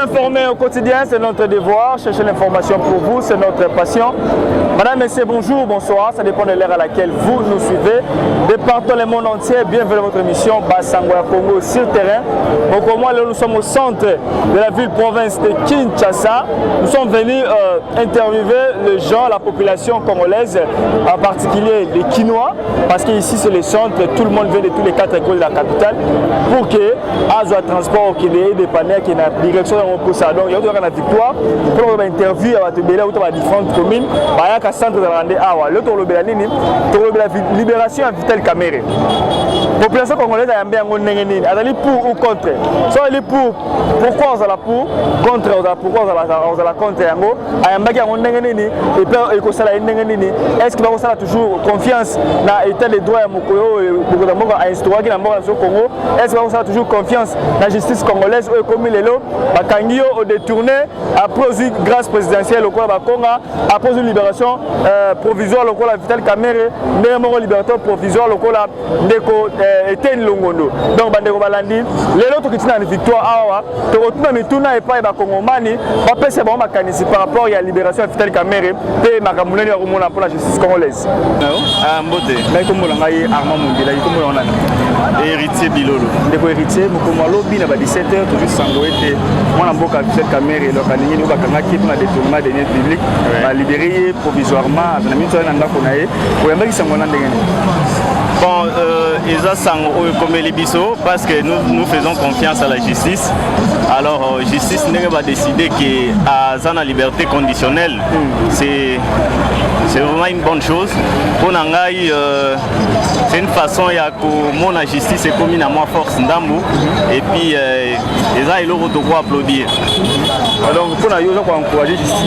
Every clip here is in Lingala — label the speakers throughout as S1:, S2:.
S1: informer au quotidien, c'est notre devoir. Chercher l'information pour vous, c'est notre passion. Madame, messieurs, bonjour, bonsoir. Ça dépend de l'heure à laquelle vous nous suivez. De partout le monde entier, bienvenue à votre émission Basangoya Congo sur terrain. Donc, au moins, là, nous sommes au centre de la ville-province de Kinshasa. Nous sommes venus interviewer les gens, la population congolaise, en particulier les Kinois, parce qu'ici, c'est le centre, tout le monde vient de tous les 4 écoles de la capitale, pour que Azoa Transport, qui est des panneaux, qui est la direction de l'Oposa. Donc, il y a une victoire pour une interview à différentes communes. Il y a un centre de Randé Awa. L'autre, la libération à Vital Kamere. La population congolaise a bien pour ou contre. Soit elle est pour, pourquoi on a pour, contre, pourquoi on a contre. Est-ce qu'il va toujours confiance dans l'état des droits à instaurer dans le Congo? Est-ce qu'il va toujours confiance dans la justice congolaise ou comme il est là? Bakangio au détourné après aussi grâce présidentielle au Bakonga, après une libération provisoire au Kola Vital Kamere, néanmoins libération provisoire au Kola Ndeko Etienne Longondo. Donc Bandeko Balandi, les autres qui sont en victoire awa, te retourne mais tout n'a pas Bakongomani, après c'est bon makanisi par rapport à la libération Vital Kamere, et Makamuleni à Rumona pour la justice congolaise.
S2: Ah mbote.
S1: Mais comme on a Armand Mundila, comme on a
S2: héritier Bilolo.
S1: Ndeko héritier, Mukomo lobby na ba 17h toujours sangoete. Moi na mboka Vital Kamere et lokani ni bakanga qui pour détournement des deniers publics, ba libérer provisoirement na minto na ndako na ye. Oyambaki sangona ndengene.
S2: Bon, comme les bisous, parce que nous faisons confiance à la justice. Alors, justice va décider qu'à Zana liberté conditionnelle, c'est vraiment une bonne chose. Pour Nangaï, c'est une façon que la justice est commune à moi force d'Ambou. Et puis, les gens ils ont droit à applaudir.
S1: Alors, pour encourager la justice,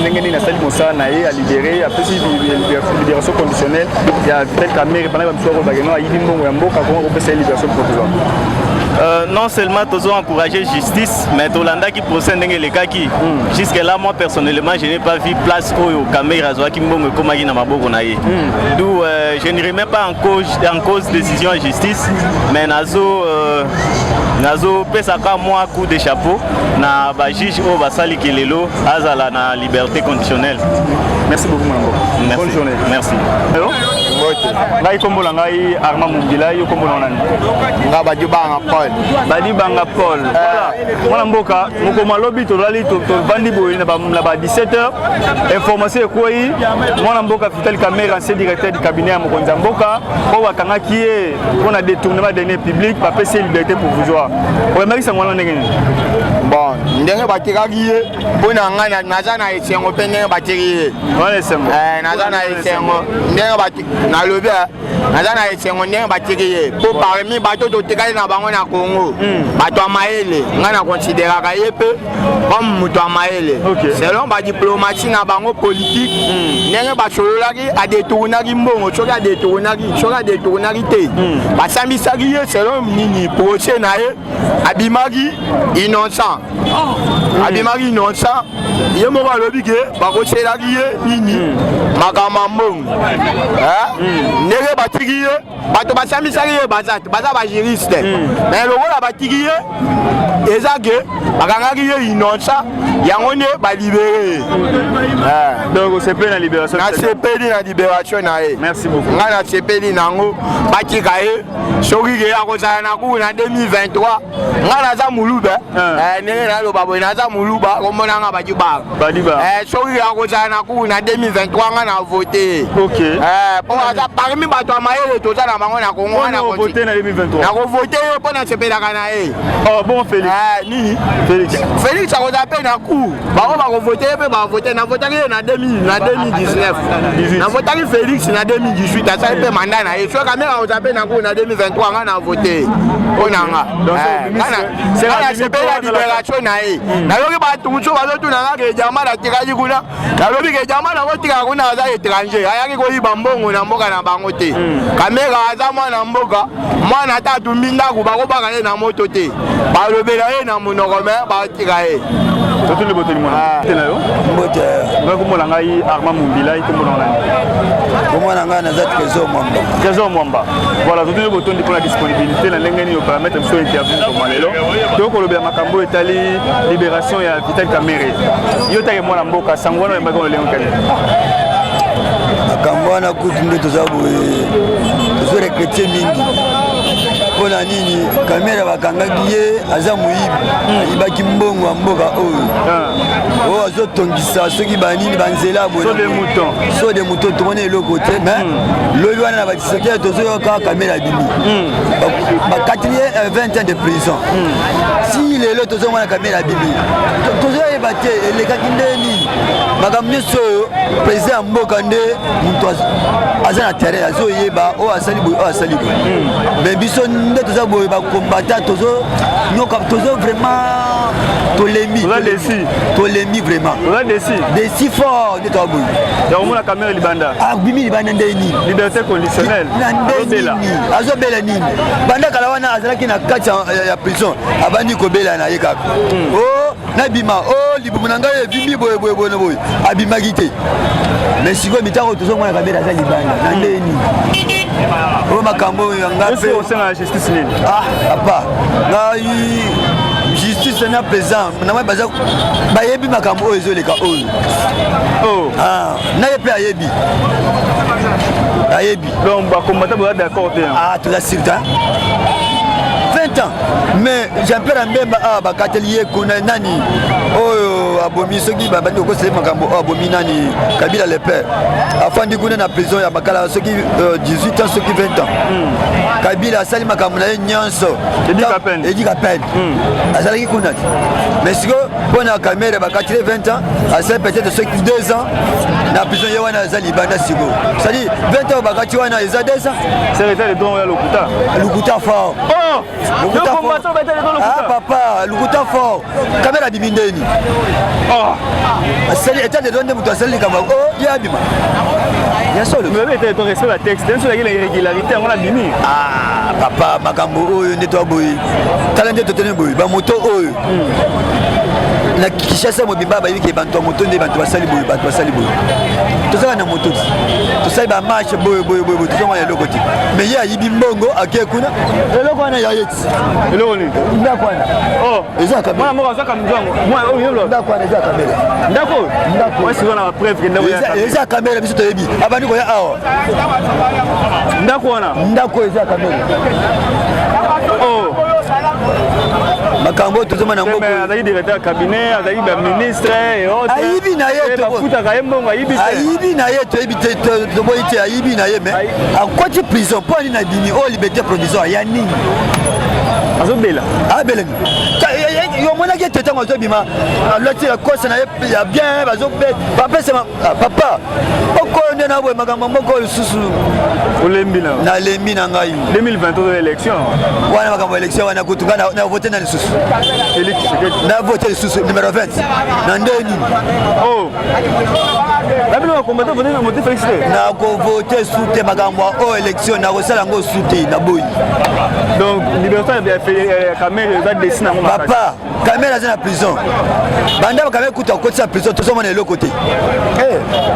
S1: à libérer, après la libération conditionnelle, il y a peut-être la mère pendant que
S2: non seulement tous ont encouragé justice, mais Tolanda qui procède les cas qui jusque là moi personnellement je n'ai pas vu place au caméra qui me commaille dans ma boue. D'où je ne remets pas en cause décision de justice, mais nazo pesa ka moi coup de chapeau na ba juge au basali kelelo azala na liberté conditionnelle.
S1: Merci beaucoup Mambo. Bonne journée.
S2: Merci.
S1: Hello. Ngai kombola ngai Armand Mundila yo kombola nani?
S3: Nga badi banga Paul.
S1: Badi banga Paul. Voilà. Mwana mboka mukoma lobi to lali to bandi boye na ba 17h. Information ekoi mwana mboka Vital Kamere ancien directeur du cabinet ya mokonzi mboka po wakanga kié pona détournement des deniers publics pa pesa liberté provisoire. Oyamaki sangwana ndenge ni?
S3: Bon, ndenge batikaki ye pona nga naza na esengo pe ndenge batikaki ye.
S1: Wala esengo.
S3: Naza na esengo ndenge batikaki na lobi naza na esengo ndenge batikaki ye. Po parmi bato totikali na bango na Congo. Bato ya mayele nga na considéraka ye pe comme muto ya mayele. Selon ba diplomatie na bango politique ndenge basololaki adetournaki mbongo soki adetournaki te. Basambisaki ye selon nini procès na ye abimaki innocent. Abimaki innocent ye moko alobi ke bakoselaki ye nini makambo mbongo. Ndenge batiki ye bato basambisaki ye baza bagériste. Mais lokola batiki ye eza ke bakangaki ye innocent yango nde balibere.
S1: Donc sepeli na libération.
S3: Na sepeli na libération na ye.
S1: Merci beaucoup.
S3: Nga na sepeli nango batika ye soki ke akozala na kuku na 2023 nga naza muluba ndenge naloba boye naza muluba komona nga badibaka soki ke akozala na kuku na 2023 nga na vote. Po aza parmi bato ya mayele toza na bango na Congo na
S1: vote na 2023
S3: nakovote ye mpo nasepelaka na ye.
S1: Bon Félix.
S3: Nini Félix akozala mpe na coup bango bakovote ye mpe bavote navotaki ye na 2019 navotaki Félix na 2018 asali mpe manda na ye soki kamera akozala mpe na coup na 2023 nga na vote mpo na nga nga nasepeli ya libération na ye nalobi bato mosusu bazotunanga ke jama natikaki kuna nalobi ke jama nakotikaka kuna aza aza étranger ayaki koyiba mbongo na mboka na bango te kamera aza mwana mboka mwana ata atumbi ndako bakobaka ye na moto te balobela ye na monoko me batika ye
S1: Toto le boteli mwana. Tena yo?
S4: Mbote.
S1: Ngako mona ngai Armand Mumbila iko mona nani?
S4: Komona ngai na za Trésor Mwamba.
S1: Trésor Mwamba. Voilà, toto le botondi pour la disponibilité na lengeni yo permettre mso interview comme lelo. To ko lobya makambo etali libération ya Vital Kamerhe. Yo take mwana mboka sangwana mbaka le lenkani.
S4: Makambo wana kutu ndio tozabu tozo recruter mingi. Pona nini Kamerhe bakangaki ye aza muyibi ibaki mbongo wa mboka oyo azotongisa soki banini banzela boye so de mouton tomone eloko te mais lobi wana na batisekere tozoyoka Kamerhe abimi bakatiye 20 ans de prison si lelo tozomona Kamerhe abimi tozoyeba te elekaki nde nini makambo nyonso oyo président ya mboka nde moto aza na terrain azoyeba oyo asali boye oyo asali boye mais biso nde toza boye bakombata tozo vraiment tolemi vraiment desi fort nde toza boye
S1: yakomona Kamerhe libanda
S4: abimi libanda nde nini
S1: liberté conditionnelle
S4: azobela nini banda kala wana azalaki na kati ya prison abandi kobela na ye kaka nabima libumu na ngai ebimi boye abimaki te mais sikoyo mitango tozomona Kamerhe aza libanda na nde nini oyo makambo oyo
S1: ngaosenga justice nini
S4: apa ngai justice na présent namoi bayebi makambo oyo ezoleka oyo naye mpe ayebi
S1: donc bakombata boza d'accord te
S4: toza surta 20 ans mais Jean-Pierre Mbemba bakateli ye kuna nani oyo abomi soki babandi okosele makambo oyo abomi nani Kabila le père afandi kuna na prison ya makala soki 18 ans soki 20 ans Kabila asali makambo na ye nyonso edika peine azalaki kuna te mais siko mpona Kamerhe bakateli 20 ans asali peut-être soki 2 ans na prison ye wana aza libanda siko c'est-à-dire 20 ans bakati wana eza 2 ans
S1: secrétaire de don ya
S4: Lukuta fort papa Lukuta fort Kamerhe abimi ndeni asali état de droit nde moto asali likambo ye abima ya solo
S1: respect la texte nsolaki na irrégularité yango nabimi
S4: papa makambo oyo nde toa boye tala nde totene boye bamoto oyo na Kinshasa mobimba bayebi ke bantu ya moto nde bantu basali boye tozala na moto tosali bamarche boye tozomona eloko te mais ye ayibi mbongo ake kuna eloko wana ya yeti
S1: eloko nini
S4: ndako wana eza Kamerhe
S1: moko azaka mzango
S4: ndako wana eza Kamerhe
S1: ndako wesiko na bapreuve ke ndako
S4: eza Kamerhe biso toyebi abandi koya awa
S1: ndako wana
S4: ndako eza Kamerhe makambo tozomona
S1: ngoko azali directeur cabinet azali ba ministre et autres
S4: ayibi na ye
S1: bafutaka ye mbongo ayibi
S4: na ye toyebi te toboyi te ayibi na ye mais akoti prison mpo ani na bimi oyo liberté provisoire ya nini
S1: azobela
S4: abelani yomonaki ete ntango azobima aloti kosa na ye ya bien bapesama papa okoyo nde naboye makambo moko oyo lisusu
S1: olembi
S4: nalembi na ngai
S1: 2020 ozo élection
S4: wana makambo élection wana kutunga na vote na lisusu na vote lisusu numéro 20 na nde nini
S1: babino bakombata vote na mote Félix te
S4: nakovote su te makambo oyo élection nakosala yango su te na boyi
S1: donc liberté ya Kamerhe eza desi nango
S4: papa Kamerhe aza na prison banda Kamerhe kuta akotisa prison tozomona eloko te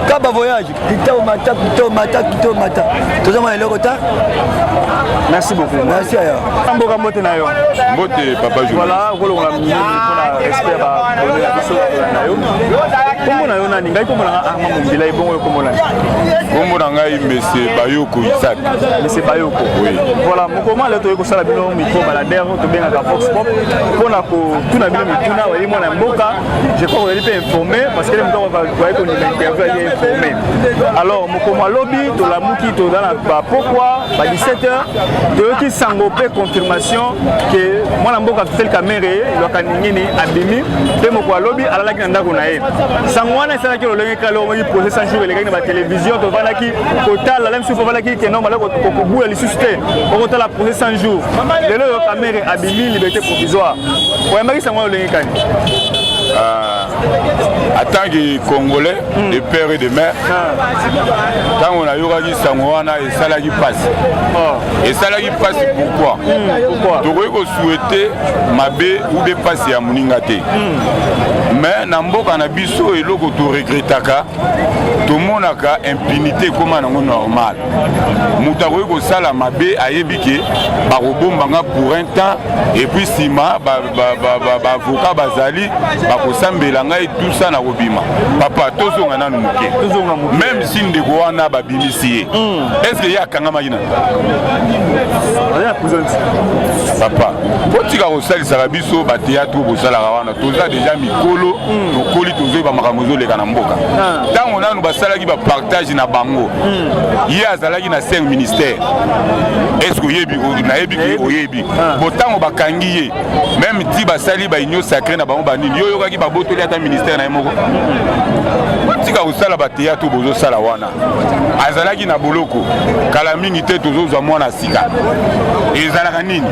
S4: ka bavoyage kito mata tozomona eloko ta
S1: merci beaucoup
S4: merci aya
S1: mboka mbote na yo
S5: mbote papa jour
S1: voilà kolonga mingi mpona respect baone ya biso na yo kombo na yo nani ngai kombo na Armand Mumbila ebongo yo kombo nani
S5: kombo na ngai monsieur Bayoko Isaac
S1: monsieur Bayoko voilà mokoma lelo toyei kosala bino micro baladere tobengaka Vox Pop mpona kotuna bino mituna oyei mwana mboka je crois oyeli mpe informé parce que le moto okoki konima interview ali informé alors mokoma alobi tolamuki toza na bapokwa ba 17h toyoki sango mpe confirmation ke mwana mboka Vital Kamerhe elwaka ningini abimi mpe moko alobi alalaki na ndako na ye sango wana esalaki lolenge kala bon il procès 100 jours les gars na télévision to vana ki total la même chose vana ki que non malako ko bouya li suscité on total la procès 100 jours lelo yo caméra abimi liberté provisoire ouais mari ça moi le ngikani
S5: en tant que Congolais, de père et de mère, quand on a eu dit Sangoana et Salagi passe. Et Salagi passe pourquoi? Tu aurais souhaité Mabé ou de passer à Mouningate. Mais Namboka Nabiso et l'autre tu regrettaka, tout le monde a impunité comme un normal. Moutaroui ko sala Mabé a yébike, barobom banga pour un temps, et puis Sima, avocat Bazali, Bakosambelanga et tout ça na robima. Papa, tous on a même si nous devons babimisi. Est-ce qu'il y a Kangama Yina? Papa, quand tu as reçu le Sarabiso, tu as tout reçu la Rawana. Tu as déjà mis Kolo, tu as tout les Makamozo, les Kanamboka. Tant on a nous basalagi ba partage na bango. Il y a zalagi na 5 ministères. Est-ce que yebi na yebi ko yebi? Pourtant on ba kangiye. Même si basali ba union sacrée na bango banini. Yo yo ki ba botoli ata ministère na moko. Tika usala ba théâtre bozo sala wana. Azalagi na boloko. Kala mingi te tozo za mwana sika. Ezalaka nini?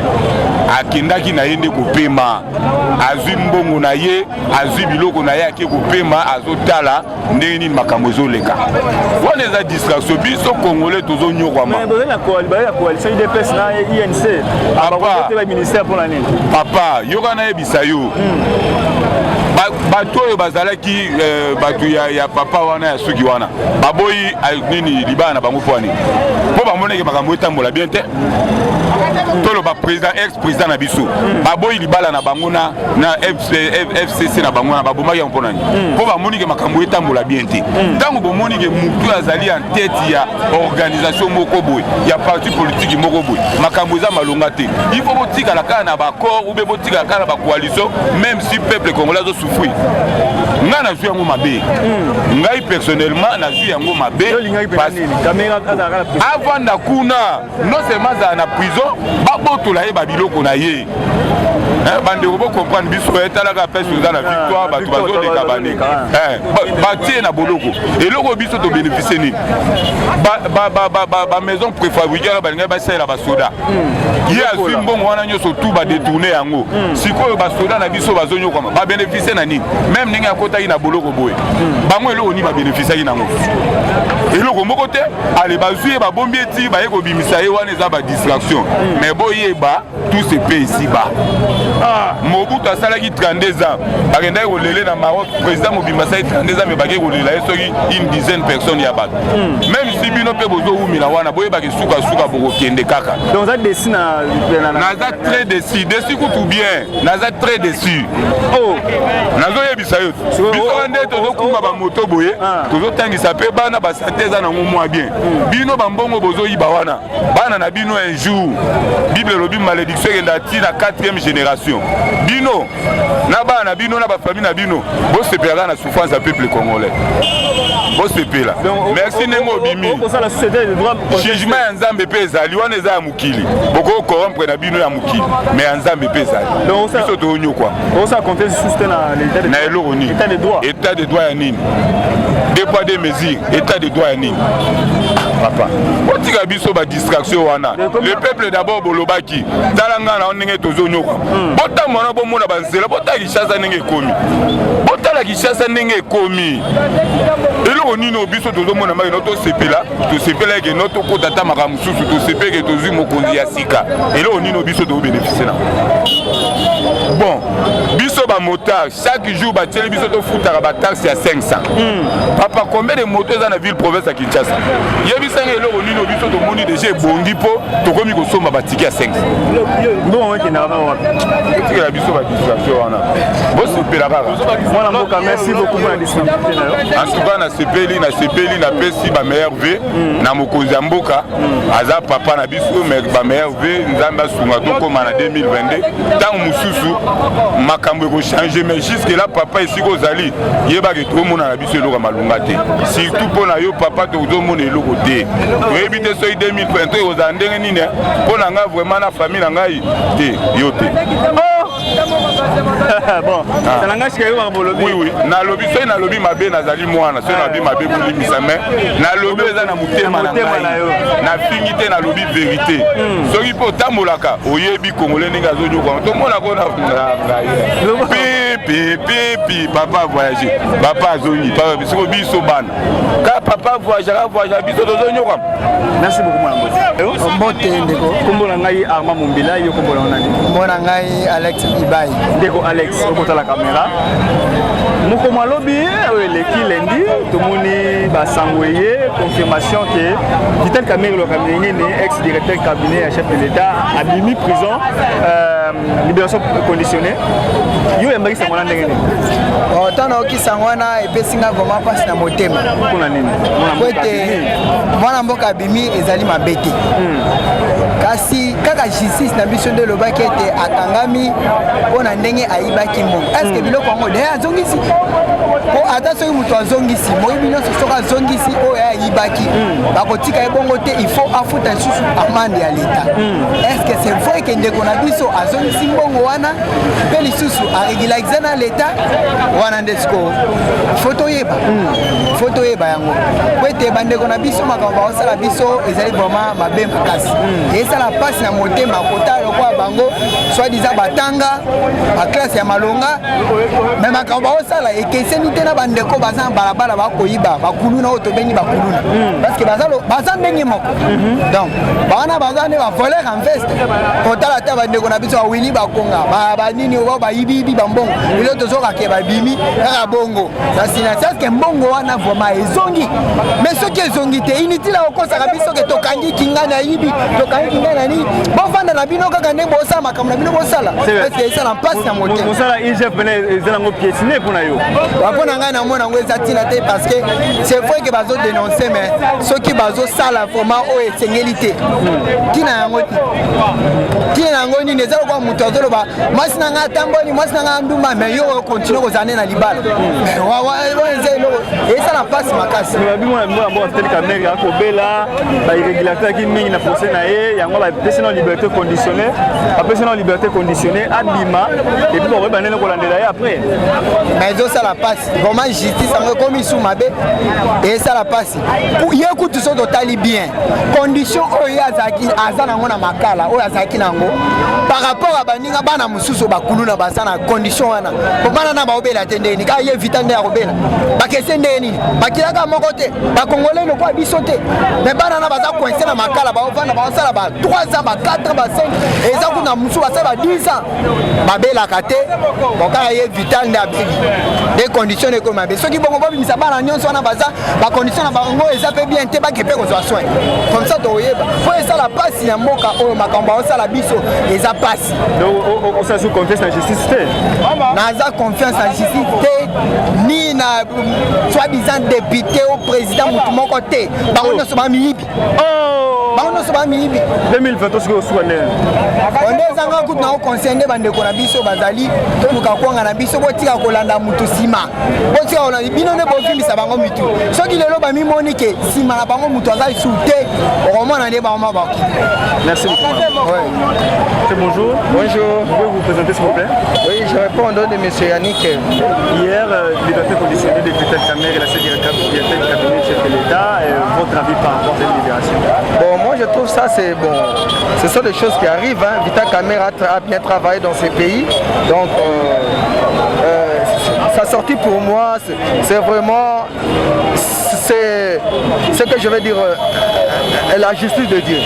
S5: Akendaki na yende kopema. Azwi mbongo na ye, azwi biloko na ye ake kopema, azotala ndenge nini makambo ezoleka. Wana eza distraction biso Congolais tozo nyokwa ma.
S1: Mais bozela coalition IDPS na INC. Papa, ba ministère pour l'année.
S5: Papa, yoka na yebisa yo. Bato oyo bazalaki bato ya papa wana ya suki wana baboyi nini libana na bango pwani po bamoneke makambo etambola bien te tolo ba président ex président na biso baboyi libala na bango na FCC na bango na babomaki yango mpona nini po bamonike makambo etambola bien te ntango bomonike mutu azali en tête ya organisation moko boye ya parti politique moko boye makambo eza malonga te il faut botikala kaka na baccord ou be botikala kaka na bacoalition même si peuple congolais azosouffrir. Nga na zui yango mabe. Ngai personnellement na zui yango mabe. Avant na kuna non seulement za na prison babotola ye babiloko na ye. Bande ko comprendre biso etalaka pesa za na victoire batu bazoleka bane. Batie na boloko. Eloko biso to bénéficier ni. Ba maison préfabriquée balinga ba sala ba soda. Ye azui mbongo wana nyoso tout ba détourner yango. Sikoyo ba soda na biso bazonyo kwa ba bénéficier na nini? Même ninga kota ina boloko boye. Bango eloko ni ba bénéficier nango. Eloko moko te ale bazui ba bombi eti ba yeko bimisa ye wana za ba distraction. Mais boye ba tout se paye ici bas. Mobutu asalaki 32 ans. Bakenda ko lele na Maroc président Mobimba sai 32 ans mais baké ko lela soki une dizaine de personnes ya bat. Même si bino pe bozo umila wana boye ba suka boko kende kaka.
S1: Donc ça dessine
S5: naza très déçu tout bien. Naza très déçu. Oh. Nazo yebisa yo. Biso ande tozo kumba ba moto boye. Tozo tangisa pe bana ba santé za na ngomwa bien. Bino ba mbongo bozo yiba wana. Bana na bino un jour. Bible lobi malédiction kenda ti na 4e génération. Bino na bana bino na ba famille na bino. Bo sepela na souffrance du peuple congolais. Bo sepela. Merci Nengo Bimi. Jugement ya Nzambe pe ezali wana eza ya mukili. Boko corrompre na bino ya mukili. Mais ya Nzambe pe ezali. Donc ça to onyo kwa.
S1: On ça compter sur l'état de droit.
S5: État de droit. État de droit ya nini? Deux poids deux mesures. État de droit ya nini? Papa. On tire biso ba distraction wana. Le peuple d'abord bolobaki. Talanga na onenge tozonyo kwa. Bota mona bo mona banzela bota Kinshasa ndenge komi. Bota la Kinshasa ndenge komi. Eloko nino biso tozomona mai noto sepela, to sepela ke noto kotata makamususu to sepeke tozu mokonzi ya sika. Eloko nino biso to bénéficier na. Bon, biso ba motard chaque jour ba télé biso to futaka ba taxe ya 500. Papa combien de motos dans la ville province à Kinshasa? Yebisanga eloko nino biso to moni déjà bongi po to komi ko somba ba ticket à 500.
S1: Non on qui na ba wapi.
S5: Ticket la biso ba distraction wana. Bo sepela kaka.
S1: Mwana mboka merci beaucoup pour la disponibilité na yo.
S5: En tout cas na sepeli na pesi ba meilleur V na mokonzi ya mboka aza papa na biso mais ba meilleur V nzamba sunga to koma na 2022 tant mususu makambo ko changer mais jusque là papa ici ko zali yeba ke to mona na biso eloko malunga te surtout pona yo papa to zo mona eloko te yebi te so 2023 ko za ndenge nini pona nga vraiment na famille na ngai te yo te
S1: Bon, ça langage qui est au lobby.
S5: Oui, na lobby, soit na lobby mabé nazali mwana, soit na lobby mabé bulimisa mais na lobby eza na mutema na ngai. Na fingité na lobby vérité. Soki po tamolaka, oyebi congolais ninga zojo kwa. To mona ko na pi papa voyager. Papa zoni, papa biso biso bana. Ka papa voyager biso dozonyo kwa.
S1: Merci beaucoup mon
S3: Mbote ndeko.
S1: Kombo na ngai Arma Mumbila, yo kombo na nani?
S3: Mbona ngai Alex Ibai.
S1: Ndeko Alex, okota la caméra. Moko malobi eleki lendi tomoni basangweye confirmation que Vital Kamerhe le Kamerhe ex-directeur cabinet à chef de l'État a mis prison libération conditionnée. Yo yambaki sangwana ndenge nini?
S3: Tana okisangwana epesinga vraiment passe na motema.
S1: Kuna nini?
S3: Mwana mboka bimi ezali mabete. Kasi kaka justice na biso nde lobaki ete akangami pona ndenge ayibaki mbongo. Est-ce que biloko yango de azongisi? Po ata soki mutu azongisi, moyibi nyonso soki azongisi oyo ayibaki, bakotika ye bongo te, il faut afuta lisusu amande ya l'État. Est-ce que c'est vrai que ndeko na biso azongisi mbongo wana mpe lisusu aregularize na l'État wana nde siko foto yeba yango po ete bandeko na biso makambo baosala biso ezali vraiment mabe makasi esala mpasi na motema kota lokwa bango soi-disant batanga baklasse ya malonga me makambo baosala ekeseni te na bandeko baza na balabala bakoyiba bakuluna oyo tobengi bakuluna parce que baza ndenge moko donc bawana baza nde bavoler en veste kotala te bandeko na biso bawili bakonga banini oyo bayibiyibi bambongo bilo tozokake babimi kaka bongo sasina saske mbongo wana vraiment ezongi mais soki ezongi te inutile okosaka biso ke tokangi kinga na yibi tokangi kinga na nini bofanda na bino kaka nde bosala makambo na bino bosala parce que esala mpasi na motema
S1: mosala IGF pene ezalango piétine mpona yo
S3: mpona ngai namona yango eza ntina te parce que c'est vrai que bazodénonce mais soki bazosala vraiment oyo esengeli te ntina yango te ntina yango nini eza lokola moto azoloba mwasi na ngai atamboli mwasi na ngai andumba mais yo okontinue kozala nde na libala eza eloko esala mpasi makasi
S1: babimona mboka mboka Vital Kamerhe akobela bairrégularité aki mingi na procès na ye yango bapesi na liberté conditionnée bapesi na liberté conditionnée abima epuis bakoyeba ndenge kolandela ye après
S3: mais ezosala mpasi vraiment justice yango ekomi su mabe esala mpasi ye kutu so totali bien condition oyo ye aza nango na makala oyo azalaki nango par rapport a baninga bana mosusu bakuluna baza na condition wana po bana na baobela te ndeni kaka ye Vital nde akobela bakese ndenge nini bakilaka moko te bakongole lokola biso te me bana na baza coince na makala baovanda baosala ba 3 ans ba 4 ans ba 5 eza kuna mosusu basala ba 10 ans babelaka te bokaka ye Vital nde abeli de condition ekomi mabe soki bongo bobimisa bana nyonso wana baza bacondition na bango eza mpe bien te bakepe kozwa soin comme ça toyeba po esala mpasi na mboka oyo makambo baosala biso eza mpasi
S1: osala su confiance na justice te
S3: naza confiance na justice te ni na soi-disant député au président mutu moko te bango nyonso bamiyibi bango nyonso bamiyibi
S1: 2020 soki osuka nde
S3: onde ezanga kutu na oconseil nde bandeko na biso bazali toluka kwanga na biso botika kolanda mutu nsima botika kolanda bino nde bovimbisa bango mitu soki lelo bamimoni ke nsima na bango mutu aza su te okomona nde bango mabakoki.
S1: Merci beaucoup. Ouais. Bonjour.
S3: Bonjour.
S1: Vous pouvez vous présenter s'il vous plaît?
S3: Oui, je réponds au nom de M. Yannick.
S1: Hier, liberté conditionnée de Vital Kamerhe et la directeur du cabinet chef de l'État. Votre avis par rapport à cette libération?
S6: Bon, moi je trouve ça c'est bon. Ce sont des choses qui arrivent. Hein. Vital Kamerhe a bien travaillé dans ces pays. Donc, sa sortie pour moi, c'est vraiment... C'est ce que je vais dire, la justice de Dieu.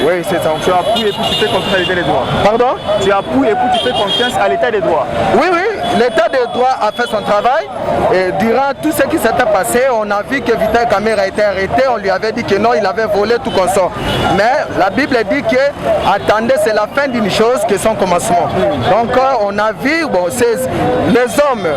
S6: Oui, c'est ça.
S1: Tu appuies et puis tu fais confiance à l'état des droits.
S6: Pardon?
S1: Tu appuies et puis tu fais confiance à l'état des droits.
S6: Oui, oui, l'état des droits a fait son travail. Et durant tout ce qui s'était passé, on a vu que Vital Kamerhe a été arrêté. On lui avait dit que non, il avait volé tout consort. Mais la Bible dit que, attendez, c'est la fin d'une chose que son commencement. Donc on a vu, bon, les hommes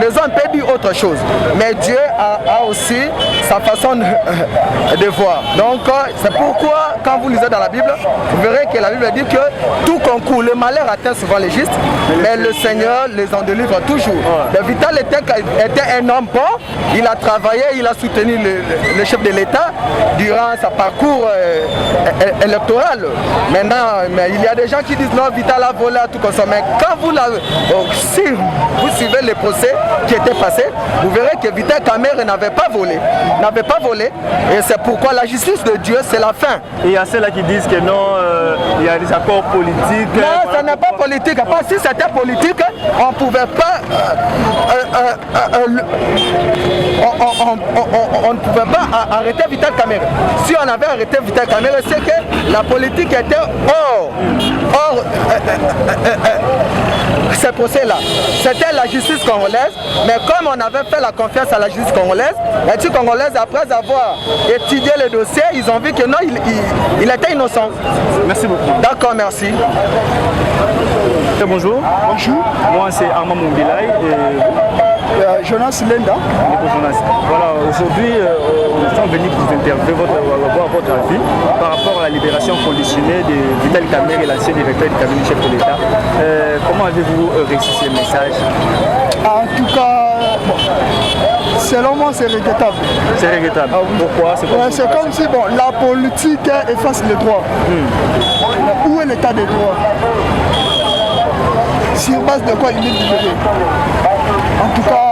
S6: les hommes peuvent dire autre chose. Mais Dieu a aussi sa façon de voir. Donc, c'est pourquoi, quand vous lisez dans la Bible, vous verrez que la Bible dit que tout concourt, le malheur atteint souvent les justes, mais le Seigneur les en délivre toujours. Le Vital était un homme bon, il a travaillé, il a soutenu le chef de l'État durant sa parcours électoral. Maintenant, mais il y a des gens qui disent non, Vital a volé à tout comme ça. Mais quand si vous suivez les procès qui étaient passés, vous verrez que Vital Kamerhe n'avait pas volé. Et c'est pourquoi la justice de Dieu, c'est la fin.
S1: Et il y a ceux-là qui disent que non, il y a des accords politiques.
S6: Non, ce n'est pas politique. Parce que si c'était politique, on ne pouvait pas on ne pouvait pas arrêter Vital Kamerhe. Si on avait arrêté Vital Kamerhe, c'est que la politique était hors ces procès-là. C'était la justice congolaise, mais comme on avait fait la confiance à la justice congolaise, la justice congolaise, après avoir étudié le dossier, ils ont vu que non, il était innocent.
S1: Merci beaucoup.
S6: D'accord, merci.
S1: Bonjour.
S7: Bonjour.
S1: Moi, c'est Armand Mumbilai.
S7: Jonas Lenda.
S1: Voilà, aujourd'hui, nous sommes venus vous interviewer, voir votre avis par rapport à la libération conditionnée de Vital Kamerhe, l'ancien directeur du cabinet chef de l'État. Comment avez-vous réussi ce message?
S7: En tout cas, bon, selon moi, c'est regrettable.
S1: C'est regrettable.
S7: Ah, oui.
S1: Pourquoi?
S7: C'est comme si bon, la politique efface les droits. Où est l'état des droits? Sur base de quoi il est libéré? En tout cas,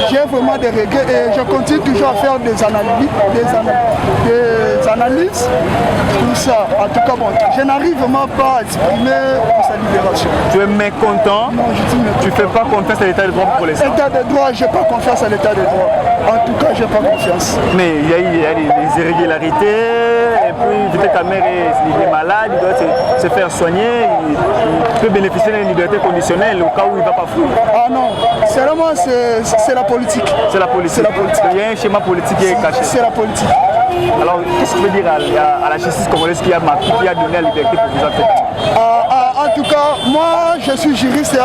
S7: j'ai vraiment des regrets et je continue toujours à faire des analyses, tout ça. En tout cas, bon, je n'arrive vraiment pas à exprimer sa libération.
S1: Tu es mécontent?
S7: Non, je dis mécontent.
S1: Tu ne fais pas confiance à l'état de droit pour les gens?
S7: L'état de droit, je n'ai pas confiance à l'état de droit. En tout cas, je n'ai pas confiance.
S1: Mais il y a des irrégularités, et puis Vital Kamerhe il est malade, il doit se faire soigner, il peut bénéficier d'une liberté conditionnelle au cas où il ne va pas fouiller.
S7: Ah non, seulement c'est la politique.
S1: C'est la politique.
S7: C'est la politique.
S1: Il y a un schéma politique qui est caché.
S7: C'est la politique.
S1: Alors, qu'est-ce que tu veux dire à la justice congolaise qui a donné la liberté pour vous en faire?
S7: En tout cas, moi, je suis juriste.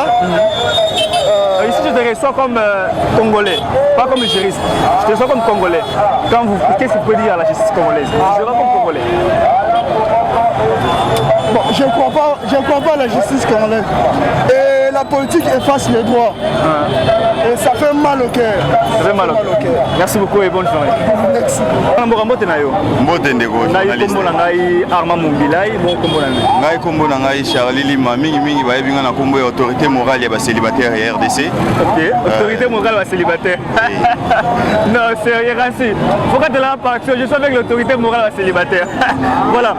S1: Ici, je te reçois comme Congolais, pas comme juriste. Je te reçois comme Congolais. Qu'est-ce que tu peux dire à la justice congolaise? Je te reçois comme Congolais.
S7: Bon, je ne crois pas à la justice congolaise. Et la politique efface les droits. Et ça fait mal au cœur.
S1: Ça fait mal au cœur. Merci beaucoup et bonne journée.
S7: Merci.
S1: Mbote na yo.
S8: Mbote ndeko journaliste.
S1: Kombo na ngai Armand Mumbilai, bon kombo na ngai.
S8: Ngai kombo na ngai Charlie Lima mingi bayebi nga na kombo ya autorité morale ya ba célibataire ya RDC.
S1: OK, autorité morale ya célibataire. Non, sérieux Rassi. Pourquoi tu là par action? Je suis avec l'autorité morale ya célibataire. Voilà.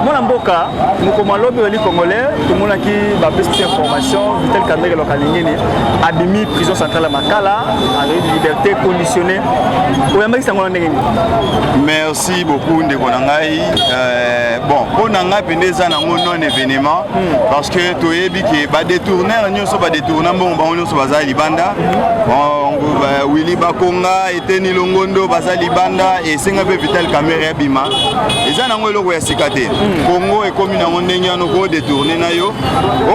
S1: Mon mboka, nous comme l'autre congolais, tout le monde a qui va plus d'informations, Vital Kamerhe lokalingeni abimi prison centrale à Makala avec liberté conditionnée.
S8: Merci beaucoup ndeko na ngai. Bon, pour nanga pendeza na non événement parce que toyebi ke ba détourneur nyonso ba détourna mbongo ba nyonso baza libanda. Willy Bakonga eteni longondo baza libanda et senga pe Vital Kamerhe bima. Eza nango eloko ya sikate. Congo ekomi na ndenge no ko détourner na yo.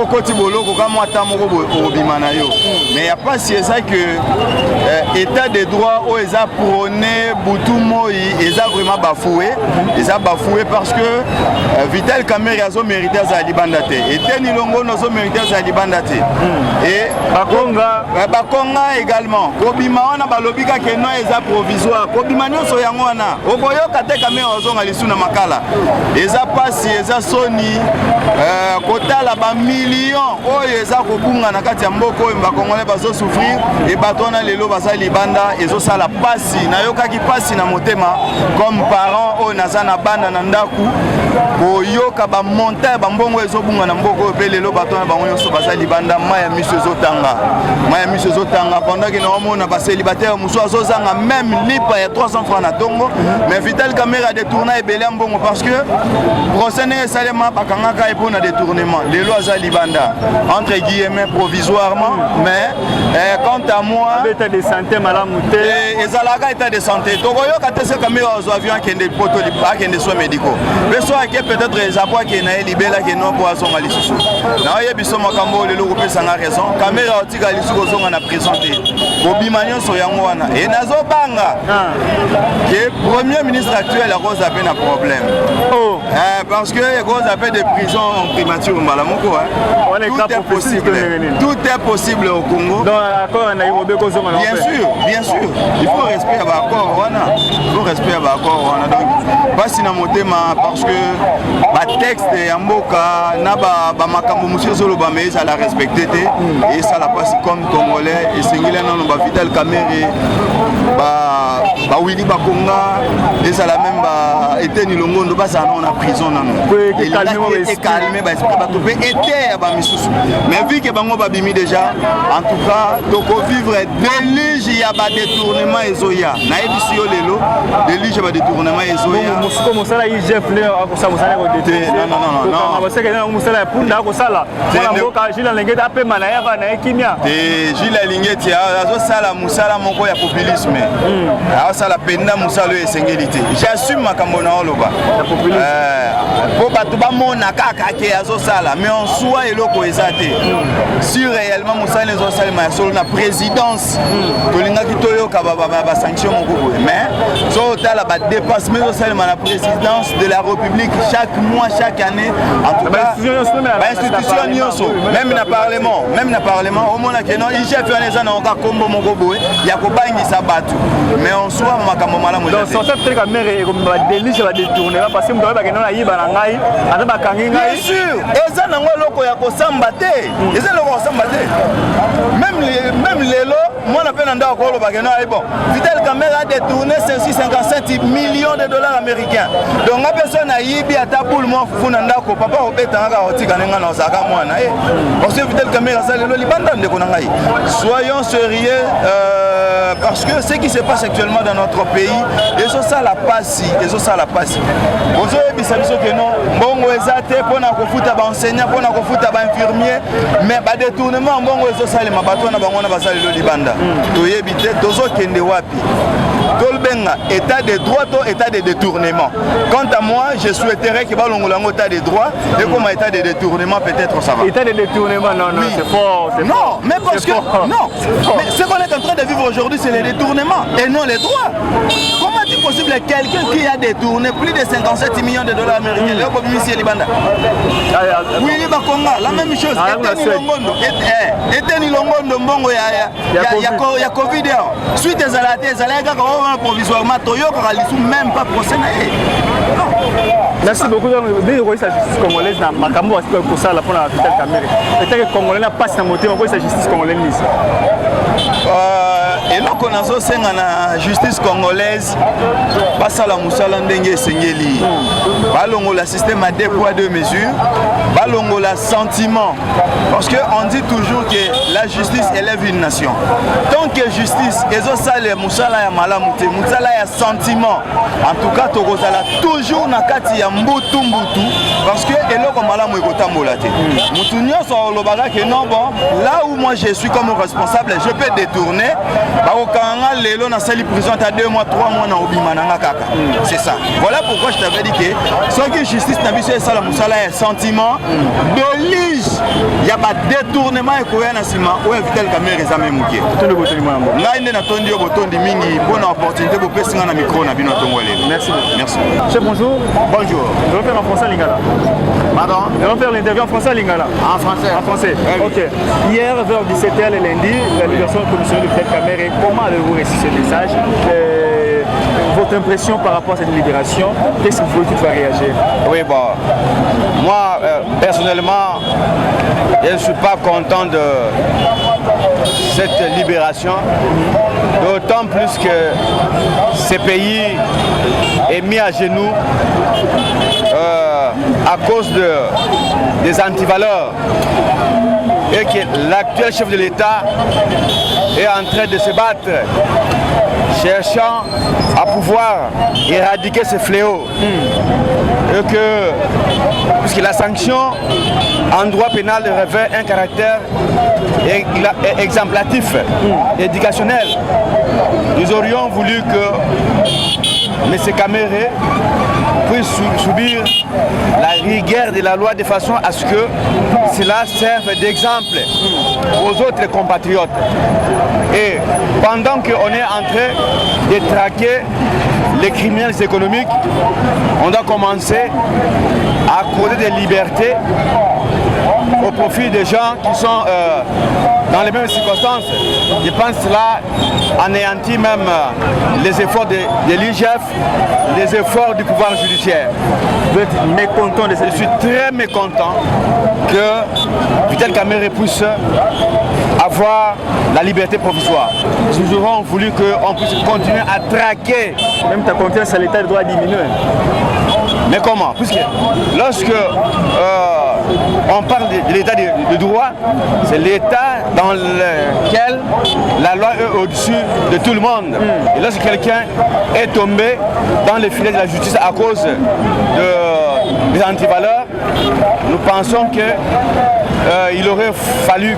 S8: Okoti boloko ka mwata moko obima na yo. Mais y a pas si ça que état de droit o eza prôné butu moi eza vraiment bafoué. Eza bafoué parce que Vital Kamerhe azo mérité za libanda te. Eteni longondo azo mérité za libanda te. Et Bakonga également. Kobima wana balobika ke no eza provisoire. Kobima nyonso yango wana. Okoyoka te Kamerhe ozonga lisu na makala. Eza pasi eza soni kotala ba millions oyo eza kobunga na kati ya mboko oyo bakongolais bazo souffrir et batona lelo baza libanda ezo sala pasi nayokaki pasi na motema comme parent oyo naza na banda na ndaku koyoka ba montagne ba mbongo ezobunga na mboko oyo pe lelo batona bango nyonso baza libanda maya miso ezotanga pendant que naomona ba célibataire musu azozanga même lipa ya 300 francs na tongo mais Vital Kamerhe a détourné ebele mbongo parce que procès ne salema bakangaka epona détournement lelo aza libanda entre guillemets mais provisoirement. Mais quant à moi,
S1: état de santé,
S8: état de santé. Donc, il y a caméra aux avions qui ont des soins médicaux. Mais soit peut-être les appuis qui sont libérés, qui n'ont pas son alisou. Non, il y a des cambo, les loupés sans raison. Caméra au tigre alisou sont en présenté. Bobimanion sur Yangwana. Et Nazo Banga, qui est premier ministre actuel, a cause d'appel un problème. Parce que les cause d'appel de prison primature, tout est possible. Tout est possible au Congo. Bien sûr, bien sûr. Il faut respecter l'accord. Il faut respecter l'accord. Donc, pas si parce que le texte est en boca, monsieur Zoloba, mais ça l'a respecté. Et ça l'a passé comme Congolais. Et c'est Vital Kamere, Willy Bakonga, et ça la même été ni longo no basa na prison nano. Et là il est calmé ba esprit ba topé été ba misusu. Mais vu que bango ba bimi déjà, en tout cas, toko vivre délige ya ba détournement ezoya. Na ebisi yo lelo, délige ba détournement ezoya.
S1: Musiko musala yi chef le akosa musala ko détourner.
S8: Non.
S1: Ba seke na musala punda akosala. Mwana mboka Gilles Lingeta pe mana ya ba na ekimia.
S8: Et Gilles Lingeta azo sala musala moko ya populisme. La penda musalo esengeli te. J'assume makambo na oloba. Po batu ba mona kaka ke azo sala mais en soi eloko ezate. Si réellement musala ezo sala ma solo na présidence tolinga kitoyo ka ba sanction moko boye. Mais so tala ba dépasse mais ezo sala na présidence de la République chaque mois chaque année en tout cas institution nyonso même na parlement au mona ke non IGF oneza na ka kombo moko boye ya ko bangisa batu mais en soi makambo malamu
S1: donc sur cette truc mère et comme va délige va détourner parce que mdoba bakena na yiba na ngai ata bakangi ngai
S8: bien sûr eza nango loko ya kosamba te eza loko kosamba te même lelo moi na pena ndako lo bakena bon Vital Kamere a détourné 557 millions de dollars américains donc la personne a yibi ata boule moi funa ndako papa obeta nga otika nenga na osaka mwana parce que Vital Kamere ça lelo libanda ndeko na ngai soyons sérieux parce que ce qui se passe actuellement dans notre pays, et ça la passe, Vous avez dit que non, bon ezate pour na kofuta ba enseignant, pour na kofuta ba infirmier, mais ba détournement bon ça les mabato na bango na basali lo libanda. To yebite tozo kende wapi. Tolbenga état de droit ou état de détournement. Quant à moi, je souhaiterais que balongolango état de droit et comme état de détournement peut-être ça va.
S1: État de détournement non oui. C'est fort,
S8: non, mais parce que non, mais ce qu'on est en train de vivre aujourd'hui c'est les détournements et non les droits. Comment est-il possible quelqu'un qui a détourné plus de 57 millions de dollars américains, le Bob Monsieur Libanda? Oui, Bakonga, la même chose. Était ni longondo mbongo ya Covid. Suite à la provisoirement, Toyota même pas procès.
S1: Merci beaucoup. Dès sa justice congolaise, Makambo a pour ça la Vital Kamere. Peut-être que Congolais n'a pas sa montée, on voit sa justice congolaise.
S8: Et donc on a aussi la justice congolaise, pas ça la moussala ndenge sengeli. Balongo la système à 2 poids 2 mesures. Balongo la sentiment. Parce qu'on dit toujours que la justice élève une nation. Tant que justice, et ça les moussala ya malamute, moussala ya sentiment. En tout cas, Togozala toujours na kati ya mbutu parce que eloko malamu ekotambola te. Mutu nyonso olobaka que non bon, là où moi je suis comme responsable, je peux détourner. Bakokanga lelo na sali prison à 2 mois, 3 mois na obima na kaka. C'est ça. Voilà pourquoi je t'avais dit que sans que justice na biso esala musala ya sentiment, délige, il y a pas détournement ekoya na sima ou Vital Kamere ezame mukie.
S1: Tondo botoni mambo.
S8: Ngai nde na tondi yo botondi mingi bonne opportunité pour pesinga na micro na bino tongo lelo.
S1: Merci.
S8: Merci.
S1: Chef, bonjour.
S8: Bonjour.
S1: Je vais faire en français Lingala.
S8: Pardon?
S1: Je vais faire l'interview en français Lingala.
S8: En français.
S1: En français.
S8: Oui.
S1: Ok. Hier vers 17h le lundi, la libération de la commission de Vital Kamere. Comment avez-vous reçu ce message? Votre impression par rapport à cette libération? Qu'est-ce que vous voulez que tu vas réagir?
S9: Oui, bon. Moi, personnellement, je ne suis pas content de cette libération. D'autant plus que ce pays est mis à genoux à cause des antivaleurs et que l'actuel chef de l'État est en train de se battre cherchant à pouvoir éradiquer ce fléau. Et que, puisque la sanction en droit pénal revêt un caractère exemplatif, éducationnel, nous aurions voulu que M. Kamere puisse subir la rigueur de la loi de façon à ce que cela serve d'exemple aux autres compatriotes. Et pendant qu'on est en train de traquer les criminels économiques, on doit commencer à accorder des libertés au profit des gens qui sont dans les mêmes circonstances. Je pense que cela anéantit même les efforts de l'IGF, les efforts du pouvoir judiciaire.
S1: Vous êtes mécontent de ça?
S9: Je suis très mécontent que Vital Kamere puisse avoir la liberté provisoire. Nous aurons voulu qu'on puisse continuer à traquer.
S1: Même ta confiance à l'État doit diminuer.
S9: Mais comment? Puisque lorsque on parle de l'état de droit, c'est l'état dans lequel la loi est au-dessus de tout le monde. Et lorsque quelqu'un est tombé dans les filets de la justice à cause des antivaleurs, nous pensons qu'il aurait fallu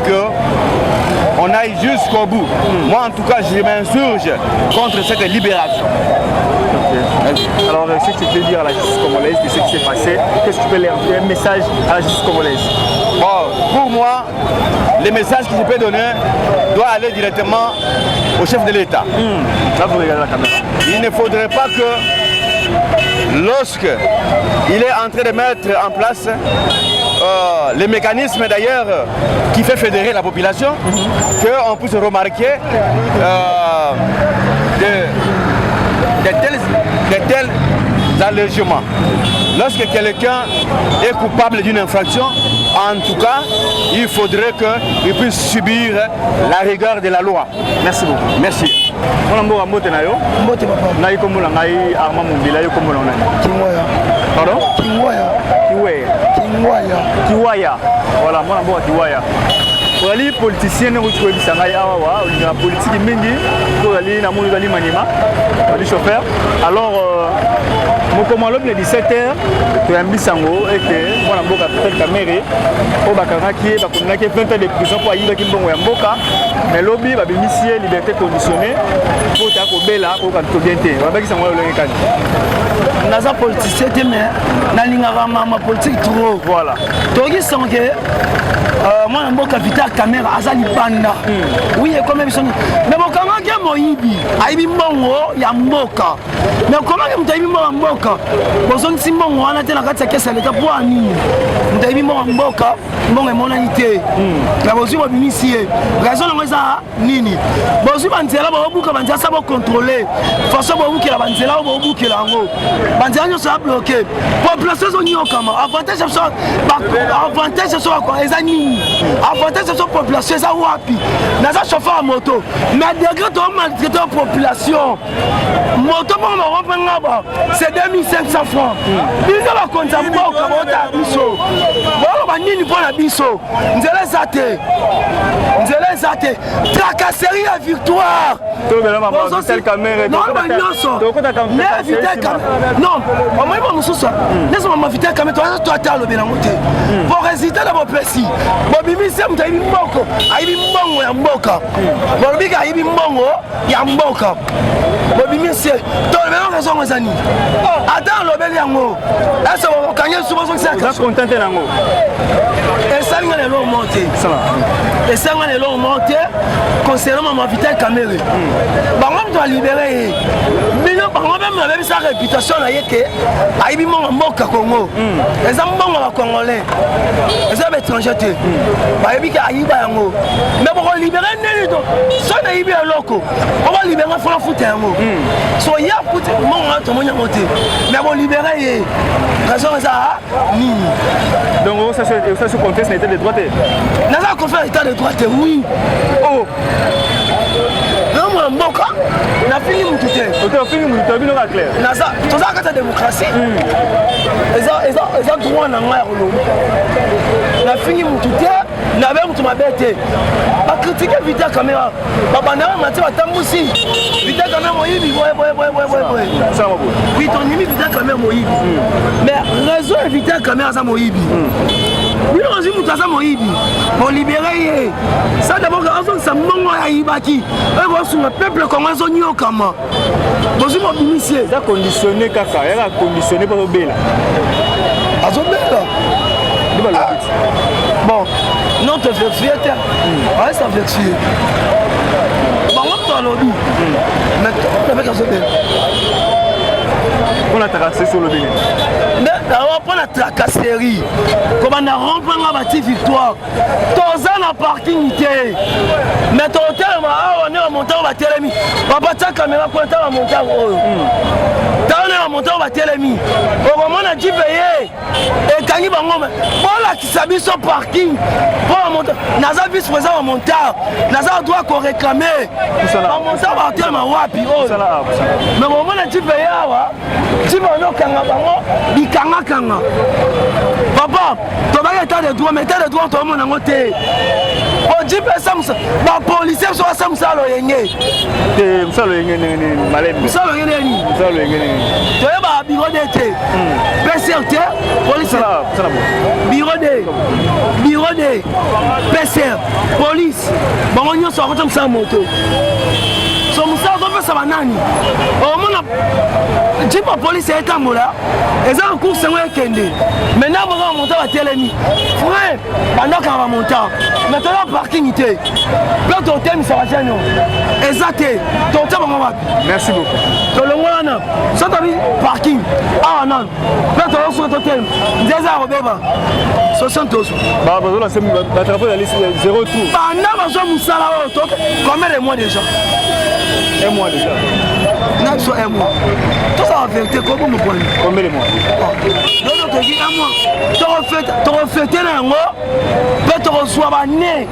S9: qu'on aille jusqu'au bout. Moi en tout cas, je m'insurge contre cette libération.
S1: Okay. Alors, ce que tu peux dire à la justice congolaise de ce qui s'est passé, qu'est-ce que tu peux leur dire, un message à la justice congolaise?
S9: Bon, pour moi, les messages que je peux donner doivent aller directement au chef de l'État.
S1: Là, vous regardez la caméra.
S9: Il ne faudrait pas que, lorsque il est en train de mettre en place les mécanismes d'ailleurs qui fait fédérer la population, qu'on puisse remarquer de tels allègements. Lorsque quelqu'un est coupable d'une infraction, en tout cas, il faudrait qu'il puisse subir la rigueur de la loi.
S1: Merci beaucoup.
S9: Merci.
S1: Mon mbote na yo.
S7: Mbote papa.
S1: Ngai komula ngai Arma Mumbila yo komula nani?
S7: Kingwaya.
S1: Pardon?
S7: Kingwaya.
S1: Kiwaya. Kiwaya. Voilà, mon mboka Kiwaya. Oli politicien ne ko bisanga awa wa, oli na politique mingi, ko ali na moni ali manima, ali chauffeur. Alors mon le 17h, tu as un bisango et que mon mboka Vital Kamere au bakanga qui va connaître 20 ans de prison pour ayiba ki mbongo ya mboka, mais lobby ba bénéficier liberté conditionnée pour ta ko bela ko ka to bien te. Ba ki sango le ngani.
S7: Naza politicien te mais na lingaka ma politique trop.
S1: Voilà.
S7: Toki sange moi mboka Vital Kamere azali banda. Oui, et quand même son mais bokanga ke moyibi, ayibi mbongo ya mboka. Mais comment que mutayibi mbongo mboka? Bozon simbongo wana te na kati ya kesa leta po anini. Mutayibi mbongo mboka, mbongo emonani te. Na bozu bo bimisie. Raison na ngeza nini? Bozu banzela ba obuka banzela sa bo contrôler. Façon bo bukela banzela bo bukela ngo. Banzela nyo sa bloquer. Population zo nyo kama. Avantage so avantage so quoi eza nini? Avantage so population eza wapi? Na za chauffeur moto. Mais degré to maltraiter la population. Moto pour ma reprendre ba c'est 2500 francs. Biso ba konza mboka bota biso. Bolo ba nini pour la biso? Nzela zate. Nzela zate. Tracasserie à victoire.
S1: Vital Kamere.
S7: Non, mais Vital Kamere. Non, on m'a dit ça. Laisse-moi Vital Kamere. Toi, tu as le bien monté. Pour résister dans mon précis. Bon, bibi, c'est mon taïbi mboko. Aïbi mbongo ya mboka. Bon, bibi, aïbi mbongo ya mboka. Bon, bibi, c'est. Toi, le bien raison, mes amis. Attends, le bien yango. Est-ce que quand il y a souvent ça,
S1: c'est content de yango.
S7: Et ça, il y a les longs montés. Et ça, il y a les longs montés concernant ma Vital Kamere. Bango doit libérer. Mais non, bango même sa réputation là yeke. Aïbi mon mboka Congo. Les ambongo ba congolais. Les hommes étrangers te. Ba yebi ka ayiba yango. Mais pour libérer nelido. So na yibi loko. On va libérer fona foot yango. So ya foot mon to monya moté. Mais bon libérer yé. Raison ça ni.
S1: Donc ça se conteste l'état de droit.
S7: Na ça confère l'état de droit oui. Oh. Non, mboka na fini mutu te.
S1: Oto fini mutu te bino ka clair.
S7: Na ça, to ça kata démocratie. Eza droit na nga ya koloba. Na fini mutu te, n'avait pas m'abêté. Pas critiquer Vita Caméra. Papa n'a pas menti à Tamboussi. Vita Caméra Moïbi, oui, ton ami Vita Caméra Moïbi. Mais raison Vita Caméra à Moïbi. Oui, on dit que ça Moïbi. Pour libérer. Ça d'abord, ça m'a Ibaki. Et le peuple commence à nous comment. Bonjour mon initié.
S1: Ça conditionné Kaka, elle a conditionné pour le Béla.
S7: Bon, non, tu es vexé, reste vexé. Bon, on t'en a dit. Mais tu n'as pas qu'à
S1: on a tracé sur le Bénin.
S7: Mais on prend la tracasserie. Comme on a rempli la bâtisse victoire. Tous en a parking. Mais ton hôtel, on est en montant, on va télémi. Papa, ta caméra, quand on est en montant, on est en montant, on va télémi. Au moment où on a dit payer. Et quand il va monter, pour la qui s'habille sur parking, pour monter, Naza vice-président en montant, Naza doit qu'on réclamer. En montant, on va télémi. Mais au moment où on a dit payer, tu vas nous kanga, papa, tu vas état de droit, mais état de droit, tout le monde a monté. On dit que ça, les policiers sont à Samsa Loyenge.
S1: Ça le
S7: tu es bureau d'été. PCRT, police. Bureau de PCR, police. Bon, on y sort comme ça moto. Son moussa on fait ça banani. Au moins dit la police est en mola. Et ça en cours c'est moi kende. Maintenant on va monter à Télémi. Frère, pendant qu'on va monter. Maintenant parking était. Là ton thème ça va gêner. Exact. Ton thème on va.
S1: Merci beaucoup.
S7: Ton le moana. Ça t'as vu parking. Ah non. Là ton sur ton thème. Déjà Robeba. 60 euros.
S1: Bah là c'est attraper la liste 0 tour.
S7: Pendant on va moussa là. Combien de mois déjà?
S1: Un mois déjà.
S7: Non, soit un mois. Tout ça va vérité, comment me prendre?
S1: Combien de mois?
S7: Non, tu dis un mois. Tu refais un mois, puis tu reçois un nez.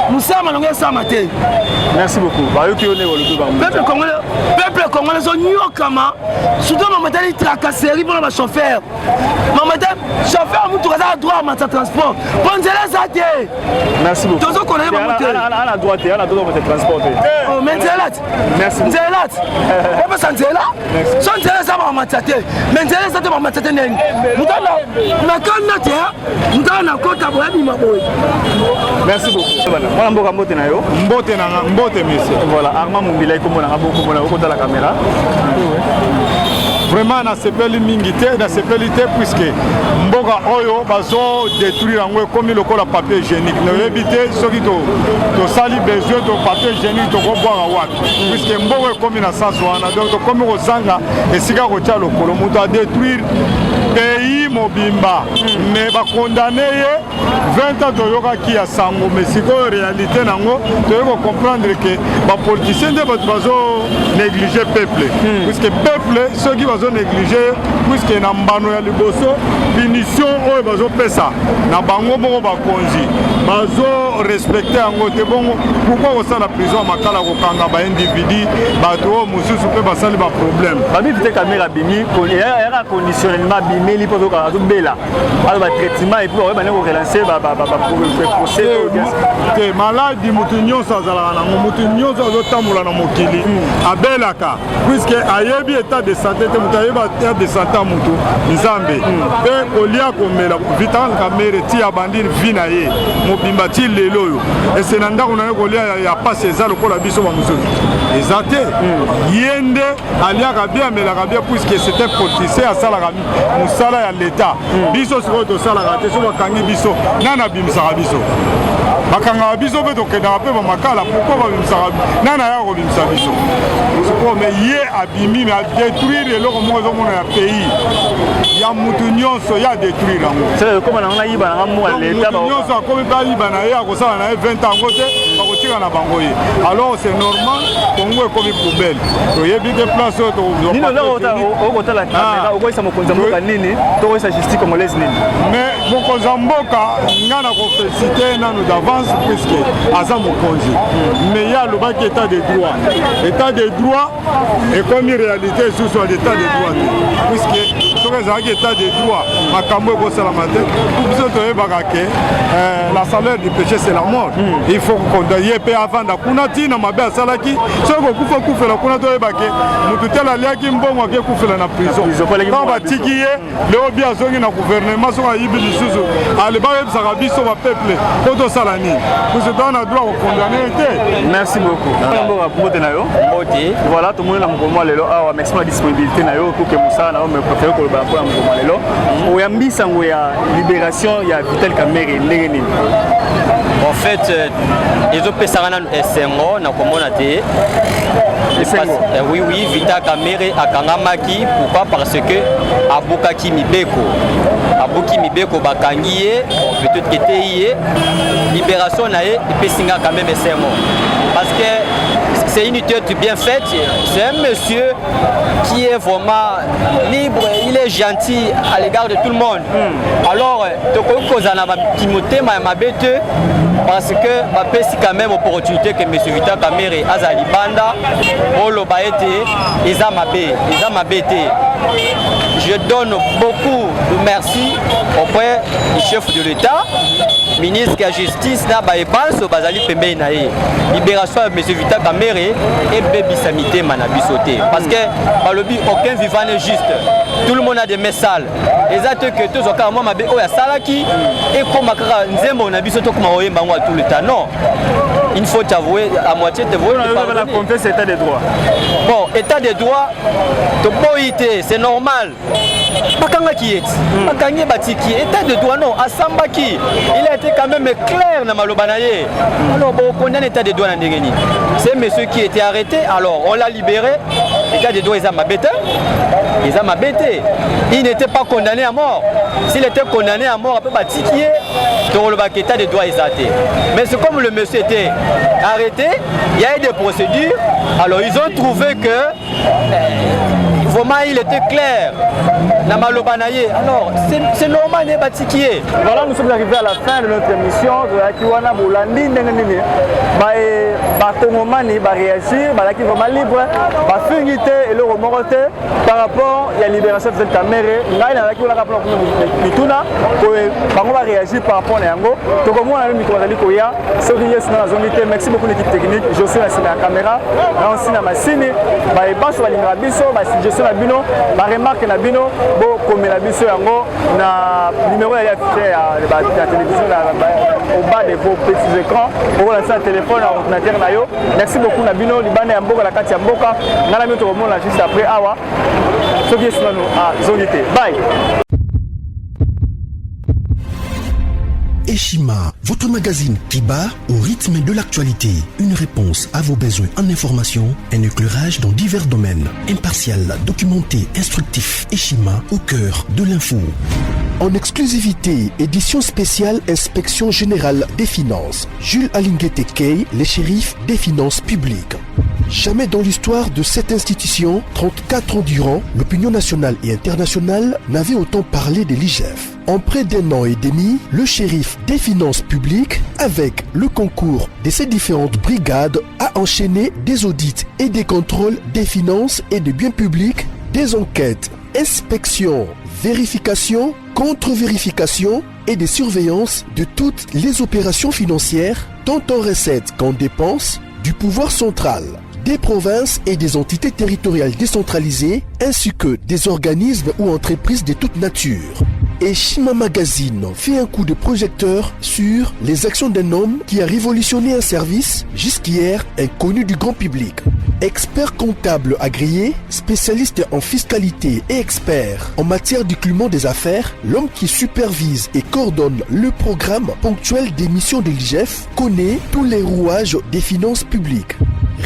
S7: Nous sommes en ça matin.
S1: Merci beaucoup.
S7: Peuple congolais sont New York, surtout mon matin il tracasserie pour le chauffeur. Mon matin chauffeur a droit à mon transport.
S1: Merci beaucoup.
S7: Tous ceux qu'on a
S1: droit de transporter.
S7: Oh, mais
S1: merci. Merci beaucoup. Voilà, mbote na yo.
S5: Mbote monsieur.
S1: Voilà, Armand Mumbila iko na beaucoup mona oko la caméra.
S5: Vraiment na sepeli mingité, na sepelité puisque mboga oyo bazo détruire en comme le cola papier hygiénique. Ne éviter ceux qui to sali besoin de papier hygiénique to boire wapi. Puisque mboga comme na sens wana donc comme au zanga et sika ko tia le kolo muto a détruire pays mobimba. Mais ba condamner 20 ans de yoga qui a sango mais c'est quoi réalité nango tu dois comprendre que les politiciens de votre bazo négliger peuple puisque peuple ceux qui bazo négliger puisque na mbano ya liboso punition oyo bazo pesa na bango moko bakonzi bazo respecter yango te bongo pourquoi au sein la prison makala ko kanga ba individu bato mususu pe basali ba problème
S1: babi vite caméra bimi era conditionnellement bimi li poto ka zo bela alors ba traitement et puis on va relancer
S5: te maladi mutu nyonso azalaka nango mutu nyonso azotambola na mokili abelaka puisque ayebi état de santé te mutu ayeba état de santé ya mutu nzambe mpe kolia komela vitalaka mere ti ya bandi vi na ye mobimba ti lelo oyo ese na ndako na ye kolia ya pasi eza lokola biso bamosusu eza te ye nde aliaka bien amelaka bien puisque c'était politicien asalaka mosala ya l'état biso sikoyo tosalaka te so bakangi biso nana bimisaka biso bakangaka biso mpe tokendaka mpe bamakala pourkoi babimisaka nana ya kobimisa biso mais ye abimi me adétruire eloko moko ezomona ya pays ya mutu nyonso ya adétruire yango nyonso akomi bayiba na ye akosala na ye 20 yango te bakotika na bango ye alors c'est normal kongo ekomi poubelle toyebi te place oyo
S1: okotala kamera okoyisa mokonzi ya mboka nini tokoyisa justice congolaise nini
S5: mais mokonzi ya mboka nga na kofélicité nanu d'avance puisque aza mokonzi mais ye alobaki état de droit ekomi réalité esusu ya l'état de droit te puisque
S10: soki ezalaki état de droit makambo ekosalama te biso toyebaka ke la salaire du péché c'est la mort. Il faut condamner mpe avanda kuna ntina mabe asalaki soki kokufa kufela kuna toyeba ke motu tele aliaki mbongo ake kufela na prison ntango batiki ye leo bi azongi na gouvernement soki ayibi lisusu ale bayebisaka biso bapeuple po tosala nini puisque toa na droit kokondane te.
S1: Merci beaucoup. Mbote na yo. Mbote. Voilà, tout le monde na mkomo lelo awa merci pour la disponibilité na yo pour que musala na yo me préféré ko ba pour mkomo lelo. Oyambisa ngo ya libération ya Vital Kamerhe ndenge nini.
S11: En fait, ils ont pesé un SMO na komona te. Oui, Vital Kamerhe akangamaki. Pourquoi? Parce que abukaki mibeko. Abuki mibeko bakangiye, peut-être que était libération na et pesinga quand même SMO. Parce que c'est une étude bien faite. C'est un monsieur qui est vraiment libre, il est gentil à l'égard de tout le monde. Alors, parce que c'est quand même opportunité que M. Vital Kamerhe Azali Banda, je donne beaucoup de merci auprès du chef de l'État, ministre de la Justice, libération de M. Vital Kamerhe et Bébi Samité Manabisoté. Parce que aucun vivant n'est juste. Tout le monde a des messages. Les actes que tous les moi mabe oya salaki et comme nzembo na biso to kuma oyemba ngwa tout le temps. Non. Il faut t'avouer à moitié te voir
S1: la confiance état de droit.
S11: Bon, état de droit to boité, c'est normal. Bakanga qui est Bakanga batiki état de droit non, Asambaki. Il a été quand même clair na malobanaye. Alors bon, on a état de droit na ndengeni. C'est monsieur qui était arrêté, alors on l'a libéré. État de droit ils a mabete. Ils a mabete. Il n'était pas condamné à mort. S'il était condamné à mort, un peu batikier, dans le état de droit ils a été. Mais c'est comme le monsieur était arrêté, il y a eu des procédures. Alors ils ont trouvé que vraiment il était clair. Alors c'est normal n'est batikier.
S1: Voilà, nous sommes arrivés à la fin de notre émission. Kiwana Bolandi ndengeni ba Congomani ba réagir, ba qui vraiment libre, ba finité et le remorté par rapport à la libération de Kamerhe. Ngai na ki wala rapport mituna ko bango ba réagir par rapport à yango. To comme on a le micro dali ko ya, soki yes na zongité. Merci beaucoup l'équipe technique. Je suis assis na caméra, na aussi na machine, ba baso ba linga biso, ba suggestion na bino, ba remarque na bino, bo comme la biso yango na numéro ya affiché à la télévision au bas de vos petits écrans. Pour lancer un téléphone à ordinateur na yo. Merci beaucoup na bino libane ya mboka la kati ya mboka. Ngala mito komona juste après awa. Soki yes na no a zongité. Bye.
S12: Eshima, votre magazine qui bat au rythme de l'actualité. Une réponse à vos besoins en information, un éclairage dans divers domaines. Impartial, documenté, instructif. Eshima, au cœur de l'info. En exclusivité, édition spéciale Inspection Générale des Finances. Jules Alinguete Key, les shérifs des finances publiques. Jamais dans l'histoire de cette institution, 34 ans durant, l'opinion nationale et internationale n'avait autant parlé de l'IGF. En près d'un an et demi, le shérif des finances publiques, avec le concours de ses différentes brigades, a enchaîné des audits et des contrôles des finances et des biens publics, des enquêtes, inspections, vérifications, contre-vérifications et des surveillances de toutes les opérations financières, tant en recettes qu'en dépenses, du pouvoir central, des provinces et des entités territoriales décentralisées, ainsi que des organismes ou entreprises de toute nature. Et Shima Magazine fait un coup de projecteur sur les actions d'un homme qui a révolutionné un service jusqu'hier inconnu du grand public. Expert comptable agréé, spécialiste en fiscalité et expert en matière d'écoulement des affaires, l'homme qui supervise et coordonne le programme ponctuel des missions de l'IGF connaît tous les rouages des finances publiques.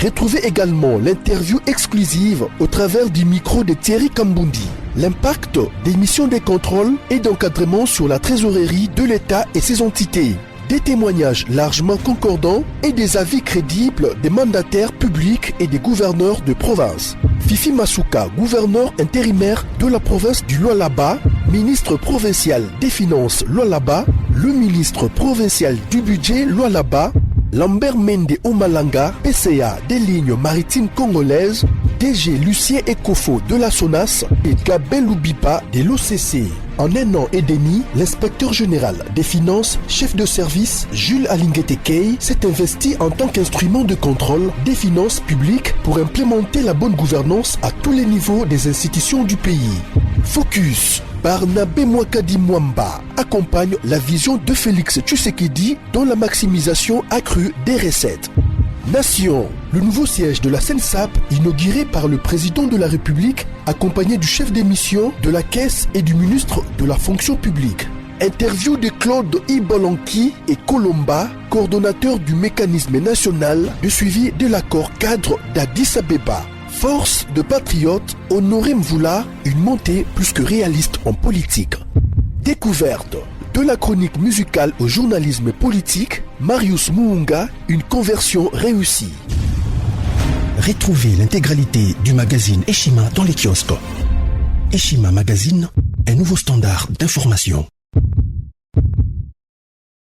S12: Retrouvez également l'interview exclusive au travers du micro de Thierry Kambundi. L'impact des missions de contrôle et d'encadrement sur la trésorerie de l'État et ses entités. Des témoignages largement concordants et des avis crédibles des mandataires publics et des gouverneurs de province. Fifi Masuka, gouverneur intérimaire de la province du Lualaba, ministre provincial des Finances Lualaba, le ministre provincial du budget Lualaba, Lambert Mende Omalanga, PCA des lignes maritimes congolaises, DG Lucien Ekofo de la SONAS et Gabel Loubipa de l'OCC. En 1 an et demi, l'inspecteur général des finances, chef de service Jules Alinguetekei s'est investi en tant qu'instrument de contrôle des finances publiques pour implémenter la bonne gouvernance à tous les niveaux des institutions du pays. Focus. Barnabé Mwakadi Mwamba accompagne la vision de Félix Tshisekedi dans la maximisation accrue des recettes. Nation, le nouveau siège de la SENSAP inauguré par le président de la République accompagné du chef des missions de la Caisse et du ministre de la Fonction publique. Interview de Claude Ibolanki et Colomba, coordonnateur du mécanisme national de suivi de l'accord cadre d'Addis Abeba. Force de patriotes, Honoré Mvula, une montée plus que réaliste en politique. Découverte. De la chronique musicale au journalisme politique, Marius Muunga, une conversion réussie. Retrouvez l'intégralité du magazine Eshima dans les kiosques. Eshima Magazine, un nouveau standard d'information.